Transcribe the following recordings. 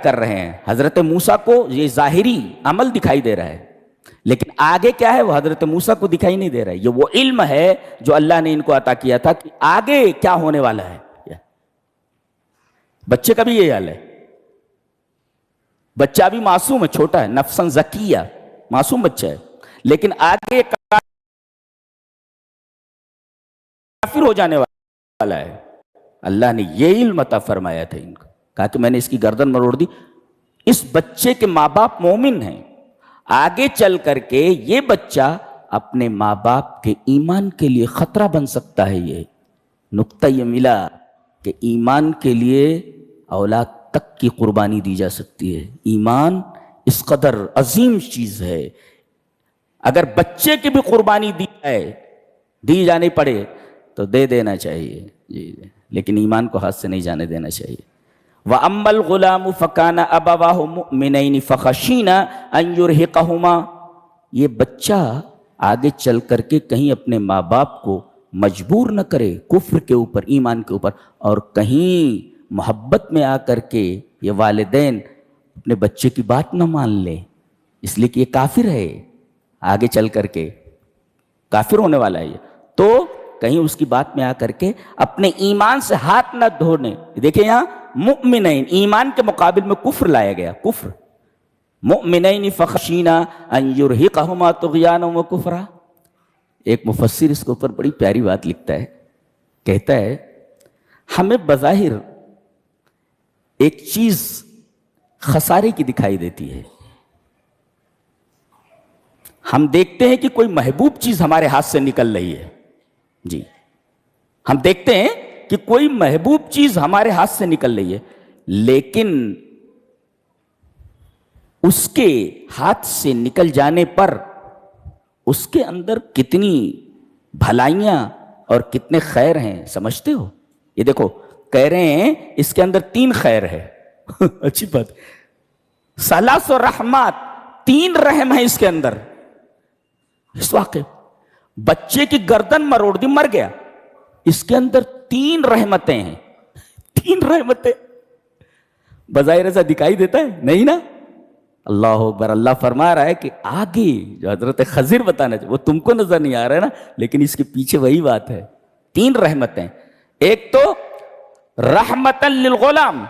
کر رہے ہیں. حضرت موسیٰ کو یہ ظاہری عمل دکھائی دے رہا ہے، لیکن آگے کیا ہے وہ حضرت موسیٰ کو دکھائی نہیں دے رہا ہے. یہ وہ علم ہے جو اللہ نے ان کو عطا کیا تھا کہ آگے کیا ہونے والا ہے. بچے کا بھی یہ حال ہے. بچہ بھی معصوم ہے، چھوٹا ہے، نفساً زکیہ، معصوم بچہ ہے، لیکن آگے کافر ہو جانے والا ہے. اللہ نے یہ علم عطا فرمایا تھا ان کو، کہا کہ میں نے اس کی گردن مروڑ دی. اس بچے کے ماں باپ مومن ہیں، آگے چل کر کے یہ بچہ اپنے ماں باپ کے ایمان کے لیے خطرہ بن سکتا ہے. یہ نقطہ یہ ملا کہ ایمان کے لیے اولاد تک کی قربانی دی جا سکتی ہے. ایمان اس قدر عظیم چیز ہے، اگر بچے کی بھی قربانی دی جانی پڑے تو دے دینا چاہیے جی، لیکن ایمان کو ہاتھ سے نہیں جانے دینا چاہیے. وَأَمَّا الْغُلَامُ فَكَانَ أَبَوَاهُ مُؤْمِنَيْنِ فَخَشِينَا أَن يُرْهِقَهُمَا. یہ بچہ آگے چل کر کے کہیں اپنے ماں باپ کو مجبور نہ کرے کفر کے اوپر، ایمان کے اوپر، اور کہیں محبت میں آ کر کے یہ والدین اپنے بچے کی بات نہ مان لیں، اس لیے کہ یہ کافر ہے، آگے چل کر کے کافر ہونے والا ہے. تو کہیں اس کی بات میں آ کر کے اپنے ایمان سے ہاتھ نہ دھونے. دیکھیں یہاں مؤمنین، ایمان کے مقابل میں کفر لایا گیا. کفر، مؤمنین فخشینا ان یرہقہما طغیانا و کفرا. ایک مفسر اس کے اوپر بڑی پیاری بات لکھتا ہے، کہتا ہے ہمیں بظاہر ایک چیز خسارے کی دکھائی دیتی ہے. ہم دیکھتے ہیں کہ کوئی محبوب چیز ہمارے ہاتھ سے نکل رہی ہے جی، ہم دیکھتے ہیں کہ کوئی محبوب چیز ہمارے ہاتھ سے نکل رہی ہے، لیکن اس کے ہاتھ سے نکل جانے پر اس کے اندر کتنی بھلائیاں اور کتنے خیر ہیں سمجھتے ہو؟ یہ دیکھو کہہ رہے ہیں اس کے اندر 3 خیر ہے. اچھی بات، ثلاث و رحمات، 3 رحم ہے اس کے اندر. اس واقع بچے کی گردن مروڑ دی، مر گیا، اس کے اندر 3 رحمتیں ہیں. 3 رحمتیں بظاہر ایسا دکھائی دیتا ہے نہیں نا. اللہ اکبر. اللہ فرما رہا ہے کہ آگے جو حضرت خضر بتانا چاہیے وہ تم کو نظر نہیں آ رہا ہے نا، لیکن اس کے پیچھے وہی بات ہے. 3 رحمتیں. ایک تو رحمتن للغلام،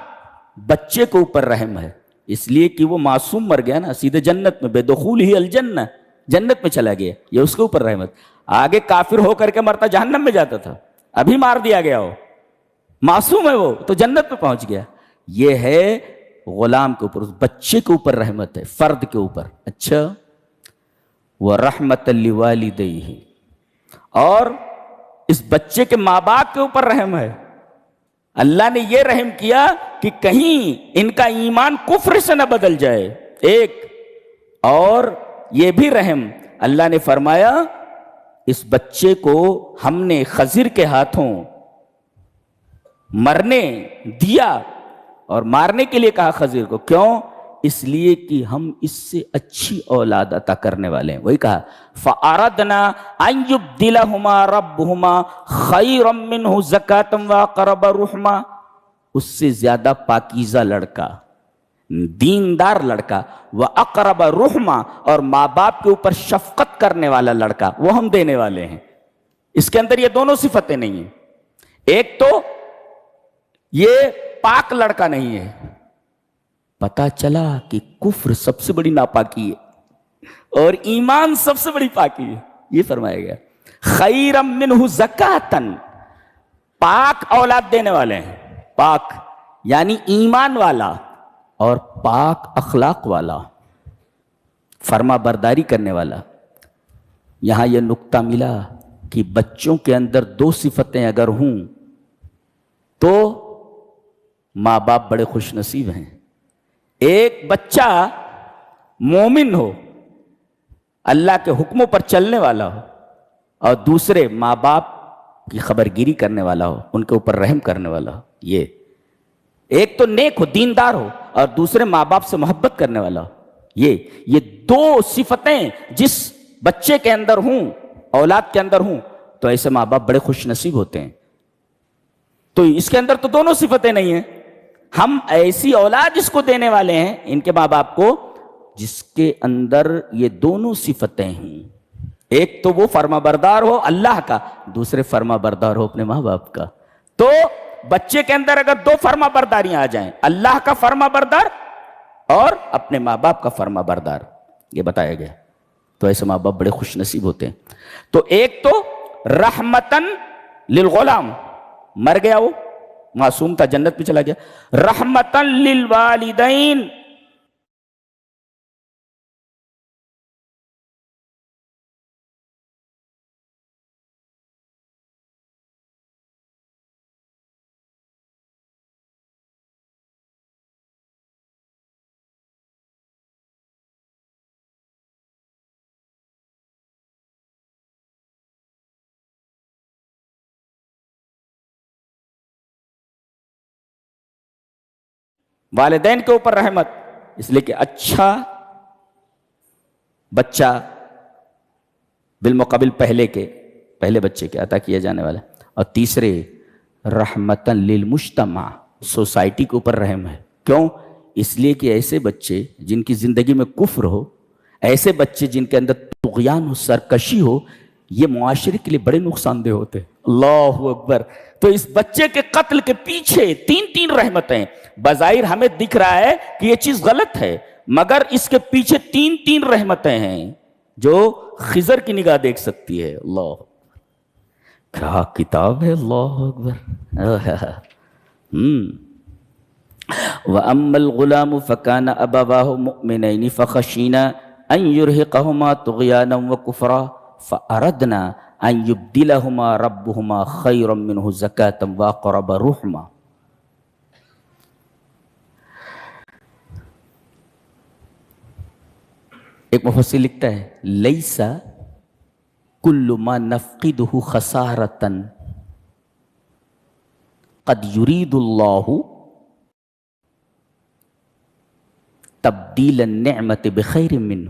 بچے کے اوپر رحم ہے، اس لیے کہ وہ معصوم مر گیا نا، سیدھے جنت میں، بے دخول ہی الجنہ، جنت میں چلا گیا، یہ اس کے اوپر رحمت. آگے کافر ہو کر کے مرتا جہنم میں جاتا تھا، ابھی مار دیا گیا، وہ معصوم ہے، وہ تو جنت میں پہنچ گیا. یہ ہے غلام کے اوپر، اس بچے کے اوپر رحمت ہے، فرد کے اوپر. اچھا، وَرَحْمَةً لِوَالِدَيْهِ، اور اس بچے کے ماں باپ کے اوپر رحم ہے. اللہ نے یہ رحم کیا کہ کہیں ان کا ایمان کفر سے نہ بدل جائے. ایک اور یہ بھی رحم، اللہ نے فرمایا اس بچے کو ہم نے خضر کے ہاتھوں مرنے دیا، اور مارنے کے لیے کہا خضر کو. کیوں؟ اس لیے کہ ہم اس سے اچھی اولاد عطا کرنے والے ہیں. وہی کہا فَأَرَدْنَا أَن يُبْدِلَهُمَا رَبُّهُمَا خَيْرًا مِّنْهُ زَكَاةً وَأَقْرَبَ رُحْمًا. اس سے زیادہ پاکیزہ لڑکا، دیندار لڑکا، وَأَقْرَبَ رُحْمًا، اور ماں باپ کے اوپر شفقت کرنے والا لڑکا وہ ہم دینے والے ہیں. اس کے اندر یہ دونوں صفتیں نہیں ہیں. ایک تو یہ پاک لڑکا نہیں ہے، پتا چلا کہ کفر سب سے بڑی ناپاکی ہے اور ایمان سب سے بڑی پاکی ہے. یہ فرمایا گیا خیرم منہ زکاتن، پاک اولاد دینے والے ہیں. پاک یعنی ایمان والا اور پاک اخلاق والا، فرما برداری کرنے والا. یہاں یہ نقطہ ملا کہ بچوں کے اندر 2 صفتیں اگر ہوں تو ماں باپ بڑے خوش نصیب ہیں. ایک بچہ مومن ہو، اللہ کے حکموں پر چلنے والا ہو، اور دوسرے ماں باپ کی خبرگیری کرنے والا ہو، ان کے اوپر رحم کرنے والا ہو. یہ ایک تو نیک ہو، دیندار ہو، اور دوسرے ماں باپ سے محبت کرنے والا ہو. یہ 2 صفتیں جس بچے کے اندر ہوں، اولاد کے اندر ہوں، تو ایسے ماں باپ بڑے خوش نصیب ہوتے ہیں. تو اس کے اندر تو دونوں صفتیں نہیں ہیں. ہم ایسی اولاد اس کو دینے والے ہیں، ان کے ماں باپ کو، جس کے اندر یہ دونوں صفتیں ہیں، ایک تو وہ فرما بردار ہو اللہ کا، دوسرے فرما بردار ہو اپنے ماں باپ کا۔ تو بچے کے اندر اگر دو فرما برداریاں آ جائیں، اللہ کا فرما بردار اور اپنے ماں باپ کا فرما بردار، یہ بتایا گیا، تو ایسے ماں باپ بڑے خوش نصیب ہوتے ہیں۔ تو ایک تو رحمتن للغلام، مر گیا وہ معصوم تھا، جنت میں چلا گیا، رحمتن للوالدین، والدین کے اوپر رحمت، اس لیے کہ اچھا بچہ بالمقابل پہلے بچے کے عطا کیا جانے والا، اور تیسرے رحمتن للمجتمع، سوسائٹی کے اوپر رحم ہے۔ کیوں؟ اس لیے کہ ایسے بچے جن کی زندگی میں کفر ہو، ایسے بچے جن کے اندر طغیان ہو، سرکشی ہو، یہ معاشرے کے لیے بڑے نقصان دہ ہوتے ہیں۔ اللہ اکبر! تو اس بچے کے قتل کے پیچھے تین رحمتیں، بظاہر ہمیں دکھ رہا ہے کہ یہ چیز غلط ہے، مگر اس کے پیچھے تین رحمتیں ہیں جو خضر کی نگاہ دیکھ سکتی ہے۔ اللہ، کیا کتاب ہے! اللہ اکبر! وَأَمَّا الْغُلَامُ فَكَانَ أَبَوَاهُ مُؤْمِنَيْنِ فَخَشِينَا أَن يُرْهِقَهُمَا طُغْيَانًا وَكُفْرًا فَأَرَدْنَا أَن يُبْدِلَهُمَا رَبُّهُمَا خَيْرًا مِّنْهُ زَكَاةً وَأَقْرَبَ رُحْمًا۔ ایک مفسر لکھتا ہے لَيْسَ كُلُّ مَا نَفْقِدُهُ خَسَارَةً قَدْ يُرِيدُ اللَّهُ تبدیل النعمت بخیر منہ،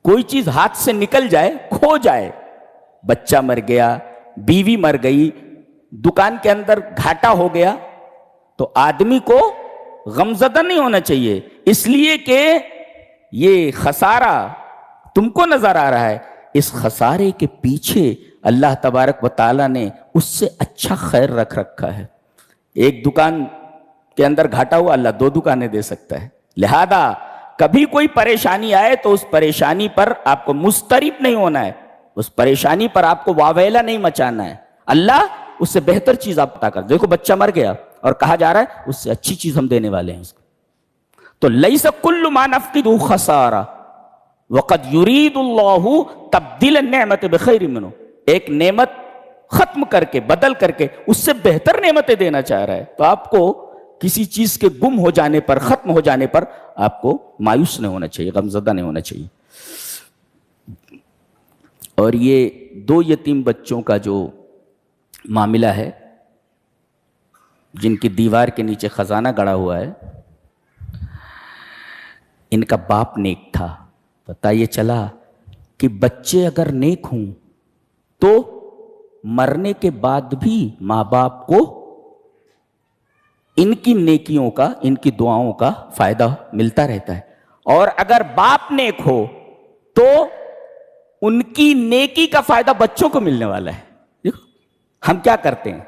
کوئی چیز ہاتھ سے نکل جائے، کھو جائے، بچہ مر گیا، بیوی مر گئی، دکان کے اندر گھاٹا ہو گیا، تو آدمی کو غمزدہ نہیں ہونا چاہیے، اس لیے کہ یہ خسارہ تم کو نظر آ رہا ہے، اس خسارے کے پیچھے اللہ تبارک و تعالیٰ نے اس سے اچھا خیر رکھ رکھا ہے۔ ایک دکان کے اندر گھاٹا ہوا، اللہ دو دکانیں دے سکتا ہے، لہذا کبھی کوئی پریشانی آئے تو اس پریشانی پر آپ کو مضطرب نہیں ہونا ہے، اس پریشانی پر آپ کو واویلا نہیں مچانا ہے، اللہ اس سے بہتر چیز آپ عطا کر۔ دیکھو بچہ مر گیا اور کہا جا رہا ہے اس سے اچھی چیز ہم دینے والے ہیں اس کو۔ تو لیس کل ما نفقدہ خسارہ وقد یرید اللہ تبدیل النعمت بخیر منہ، ایک نعمت ختم کر کے، بدل کر کے اس سے بہتر نعمتیں دینا چاہ رہا ہے، تو آپ کو کسی چیز کے گم ہو جانے پر، ختم ہو جانے پر آپ کو مایوس نہیں ہونا چاہیے، غمزدہ نہیں ہونا چاہیے۔ اور یہ دو یتیم بچوں کا جو معاملہ ہے، جن کی دیوار کے نیچے خزانہ گڑا ہوا ہے، ان کا باپ نیک تھا، پتہ یہ چلا کہ بچے اگر نیک ہوں تو مرنے کے بعد بھی ماں باپ کو ان کی نیکیوں کا، ان کی دعاؤں کا فائدہ ملتا رہتا ہے، اور اگر باپ نیک ہو تو ان کی نیکی کا فائدہ بچوں کو ملنے والا ہے۔ دیکھو ہم کیا کرتے ہیں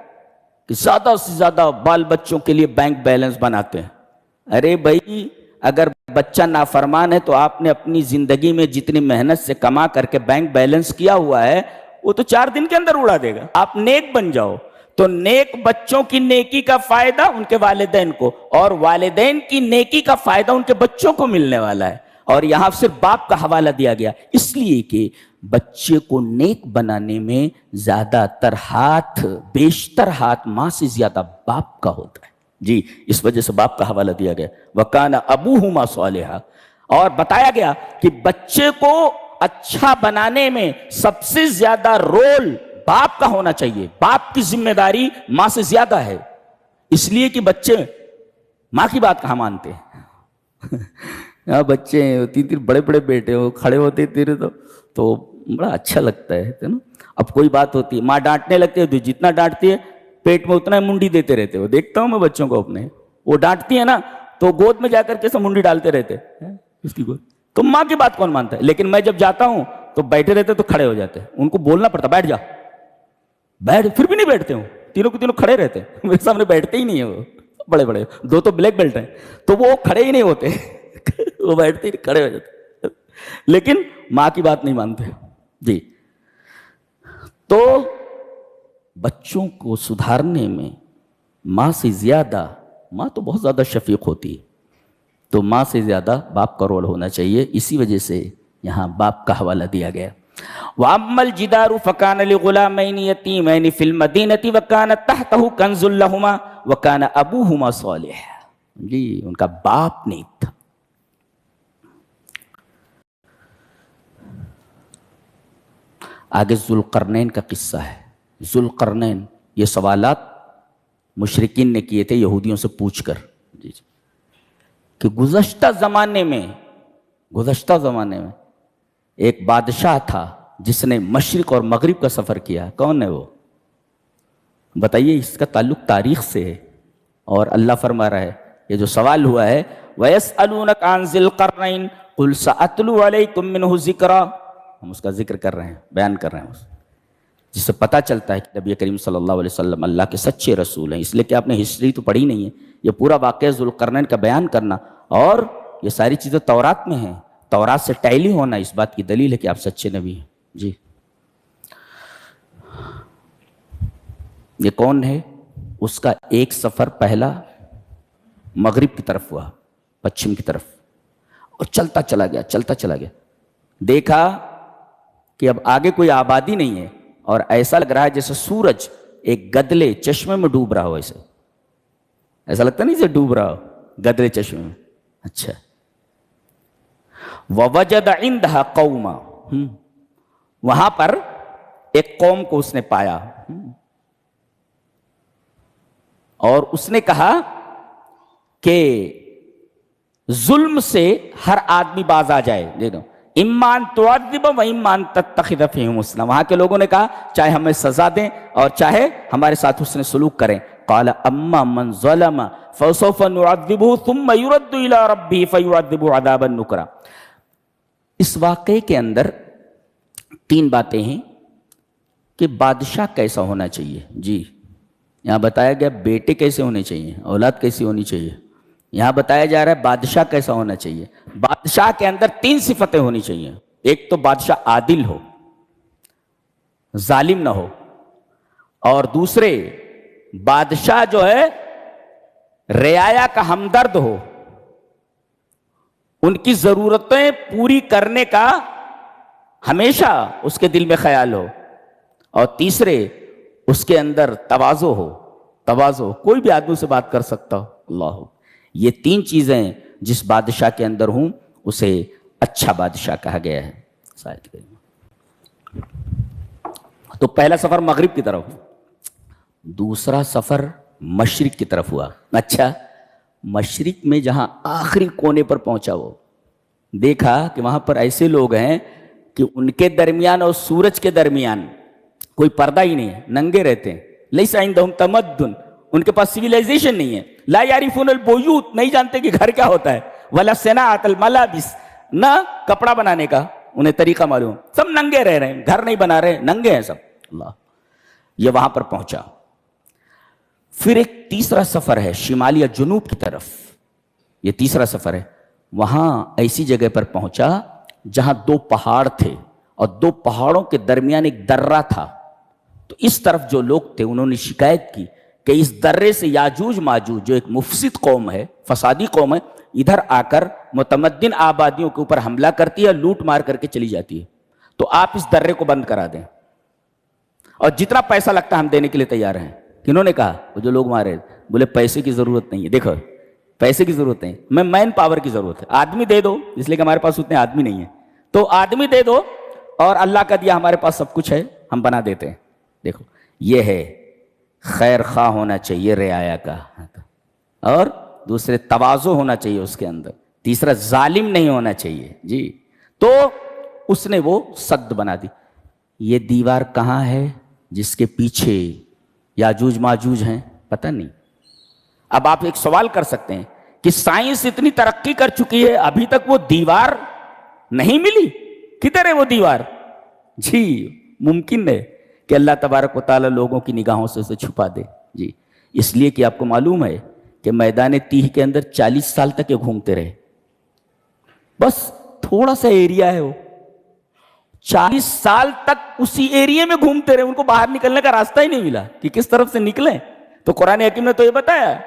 کہ زیادہ سے زیادہ بال بچوں کے لیے بینک بیلنس بناتے ہیں۔ ارے بھائی، اگر بچہ نافرمان ہے تو آپ نے اپنی زندگی میں جتنی محنت سے کما کر کے بینک بیلنس کیا ہوا ہے وہ تو 4 دن کے اندر اڑا دے گا۔ آپ نیک بن جاؤ تو نیک بچوں کی نیکی کا فائدہ ان کے والدین کو، اور والدین کی نیکی کا فائدہ ان کے بچوں کو ملنے والا ہے۔ اور یہاں صرف باپ کا حوالہ دیا گیا اس لیے کہ بچے کو نیک بنانے میں زیادہ تر ہاتھ، بیشتر ہاتھ ماں سے زیادہ باپ کا ہوتا ہے، جی اس وجہ سے باپ کا حوالہ دیا گیا۔ وَكَانَ أَبُوهُمَا صَالِحًا، اور بتایا گیا کہ بچے کو اچھا بنانے میں سب سے زیادہ رول باپ کا ہونا چاہیے، باپ کی ذمہ داری ماں سے زیادہ ہے، اس لیے کہ بچے ماں کی بات کہاں مانتے ہیں۔ بچے تین بڑے بڑے بیٹے ہو کھڑے ہوتے تیرے تو بڑا اچھا لگتا ہے نا۔ اب کوئی بات ہوتی ہے، ماں ڈانٹنے لگتی ہے تو جتنا ڈانٹتی ہے پیٹ میں اتنا منڈی دیتے رہتے ہو، دیکھتا ہوں میں بچوں کو اپنے، وہ ڈانٹتی ہے نا تو گود میں جا کر کے منڈی ڈالتے رہتے ہیں اس کی گود. تو ماں کی بات کون مانتا ہے؟ لیکن میں جب جاتا ہوں تو بیٹھے رہتے تو کھڑے ہو جاتے ہیں, ان کو بولنا پڑتا بیٹھ جا بیٹھ, پھر بھی نہیں بیٹھتے ہوں, تینوں کے تینوں کھڑے رہتے ہیں, میرے سامنے بیٹھتے ہی نہیں ہیں. وہ بڑے بڑے دو تو بلیک بیلٹ ہیں تو وہ کھڑے ہی نہیں ہوتے وہ بیٹھتے ہی کھڑے ہو جاتے, لیکن ماں کی بات نہیں مانتے جی. تو بچوں کو سدھارنے میں ماں سے زیادہ, ماں تو بہت زیادہ شفیق ہوتی ہے, تو ماں سے زیادہ باپ کا رول ہونا چاہیے. اسی وجہ سے یہاں باپ کا حوالہ دیا گیا. وَأَمَّا الْجِدَارُ فَكَانَ لِغُلَامَيْنِ يَتِيمَيْنِ فِي الْمَدِينَةِ وَكَانَ تَحْتَهُ كَنْزٌ لَهُمَا وَكَانَ أَبُوهُمَا صَالِحًا. جی ان کا باپ نیک تھا. آگے ذوالقرنین کا قصہ ہے. ذوالقرنین, یہ سوالات مشرکین نے کیے تھے یہودیوں سے پوچھ کر کہ گزشتہ زمانے میں ایک بادشاہ تھا جس نے مشرق اور مغرب کا سفر کیا. کون ہے وہ؟ بتائیے. اس کا تعلق تاریخ سے ہے اور اللہ فرما رہا ہے, یہ جو سوال ہوا ہے وَيَسْأَلُونَكَ عَنْ ذِي الْقَرْنَيْنِ قُلْ سَأَتْلُو عَلَيْكُمْ مِنْهُ ذِكْرًا, ہم اس کا ذکر کر رہے ہیں, بیان کر رہے ہیں, جس سے پتہ چلتا ہے کہ نبی کریم صلی اللہ علیہ وسلم اللہ کے سچے رسول ہیں. اس لیے کہ آپ نے ہسٹری تو پڑھی نہیں ہے, یہ پورا واقعہ ذوالقرنین کا بیان کرنا, اور یہ ساری چیزیں تورات میں ہیں, تورات سے ٹیلی ہونا اس بات کی دلیل ہے کہ آپ سچے نبی ہیں. جی یہ کون ہے؟ اس کا ایک سفر پہلا مغرب کی طرف ہوا, پچھم کی طرف, اور چلتا چلا گیا, دیکھا کہ اب آگے کوئی آبادی نہیں ہے, اور ایسا لگ رہا ہے جیسے سورج ایک گدلے چشمے میں ڈوب رہا ہو. ایسا لگتا نہیں جیسے ڈوب رہا ہو گدلے چشمے میں. اچھا. وَوَجَدَ عِنْدَهَا قَوْمًا, وہاں پر ایک قوم کو اس نے پایا, اور اس نے کہا کہ ظلم سے ہر آدمی باز آ جائے. دیکھو, اِمَّا أَن تُعَذِّبَ وَإِمَّا أَن تَتَّخِذَ فِيهِمْ حُسْنًا. وہاں کے لوگوں نے کہا چاہے ہمیں سزا دیں اور چاہے ہمارے ساتھ حسن سلوک کریں. قَالَ أَمَّا مَنْ ظَلَمَ فَسَوْفَ نُعَذِّبُهُ ثُمَّ يُرَدُّ إِلَىٰ رَبِّهِ فَيُعَذِّبُهُ عَذَابًا نُكْرًا. اس واقعے کے اندر تین باتیں ہیں کہ بادشاہ کیسا ہونا چاہیے. جی یہاں بتایا گیا بیٹے کیسے ہونے چاہیے, اولاد کیسی ہونی چاہیے. یہاں بتایا جا رہا ہے بادشاہ کیسا ہونا چاہیے. بادشاہ کے اندر تین صفتیں ہونی چاہیے. ایک تو بادشاہ عادل ہو, ظالم نہ ہو, اور دوسرے بادشاہ جو ہے رعایا کا ہمدرد ہو, ان کی ضرورتیں پوری کرنے کا ہمیشہ اس کے دل میں خیال ہو, اور تیسرے اس کے اندر تواضع ہو. کوئی بھی آدمی سے بات کر سکتا ہو. اللہ, یہ تین چیزیں جس بادشاہ کے اندر ہوں اسے اچھا بادشاہ کہا گیا ہے. تو پہلا سفر مغرب کی طرف, دوسرا سفر مشرق کی طرف ہوا. اچھا, مشرق میں جہاں آخری کونے پر پہنچا وہ دیکھا کہ وہاں پر ایسے لوگ ہیں کہ ان کے درمیان اور سورج کے درمیان کوئی پردہ ہی نہیں ہے, ننگے رہتے ہیں. لیس عندہم تمدن, ان کے پاس سویلائزیشن نہیں ہے. لا یعرفون البیوت, نہیں جانتے کہ گھر کیا ہوتا ہے. ولا صناعۃ الملابس, نہ کپڑا بنانے کا انہیں طریقہ معلوم. سب ننگے رہ رہے ہیں, گھر نہیں بنا رہے, ننگے ہیں سب. اللہ, یہ وہاں پر پہنچا. پھر ایک تیسرا سفر ہے شمال یا جنوب کی طرف, یہ تیسرا سفر ہے. وہاں ایسی جگہ پر پہنچا جہاں دو پہاڑ تھے اور دو پہاڑوں کے درمیان ایک درہ تھا. تو اس طرف جو لوگ تھے انہوں نے شکایت کی کہ اس درے سے یاجوج ماجوج جو ایک مفسد قوم ہے, فسادی قوم ہے, ادھر آ کر متمدن آبادیوں کے اوپر حملہ کرتی ہے, لوٹ مار کر کے چلی جاتی ہے. تو آپ اس درے کو بند کرا دیں, اور جتنا پیسہ لگتا ہے ہم دینے کے لیے تیار ہیں. کنہوں نے کہا؟ وہ جو لوگ مارے. بولے پیسے کی ضرورت نہیں ہے. دیکھو, پیسے کی ضرورت نہیں, میں مین پاور کی ضرورت ہے. آدمی دے دو, اس لیے کہ ہمارے پاس اتنے آدمی نہیں ہیں, تو آدمی دے دو, اور اللہ کا دیا ہمارے پاس سب کچھ ہے, ہم بنا دیتے ہیں. دیکھو, یہ ہے خیر خواہ ہونا چاہیے رعایا کا, اور دوسرے تواضع ہونا چاہیے اس کے اندر, تیسرا ظالم نہیں ہونا چاہیے. جی, تو اس نے وہ سد بنا دی. یہ دیوار کہاں ہے جس کے پیچھے یاجوج ماجوج ہیں؟ پتہ نہیں. اب آپ ایک سوال کر سکتے ہیں کہ سائنس اتنی ترقی کر چکی ہے ابھی تک وہ دیوار نہیں ملی، کدھر ہے وہ دیوار؟ جی ممکن ہے کہ اللہ تبارک و تعالیٰ لوگوں کی نگاہوں سے اسے چھپا دے، جی اس لیے کہ آپ کو معلوم ہے کہ میدان تیہ کے اندر 40 سال تک یہ گھومتے رہے، بس تھوڑا سا ایریا ہے وہ، 40 سال تک اسی ایریے میں گھومتے رہے، ان کو باہر نکلنے کا راستہ ہی نہیں ملا کہ کس طرف سے نکلیں۔ تو قرآن حکیم نے تو یہ بتایا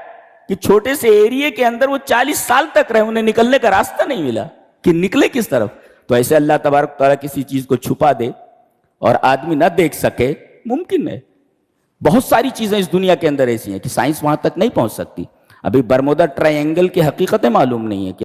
کہ چھوٹے سے ایریے کے اندر وہ 40 سال تک رہے، انہیں نکلنے کا راستہ نہیں ملا کہ نکلے کس طرف۔ تو ایسے اللہ تبارک تعالیٰ کسی چیز کو چھپا دے اور آدمی نہ دیکھ سکے، ممکن ہے۔ بہت ساری چیزیں اس دنیا کے اندر ایسی ہیں کہ سائنس وہاں تک نہیں پہنچ سکتی۔ ابھی برمودا ٹرائنگل کی حقیقتیں معلوم نہیں ہے کہ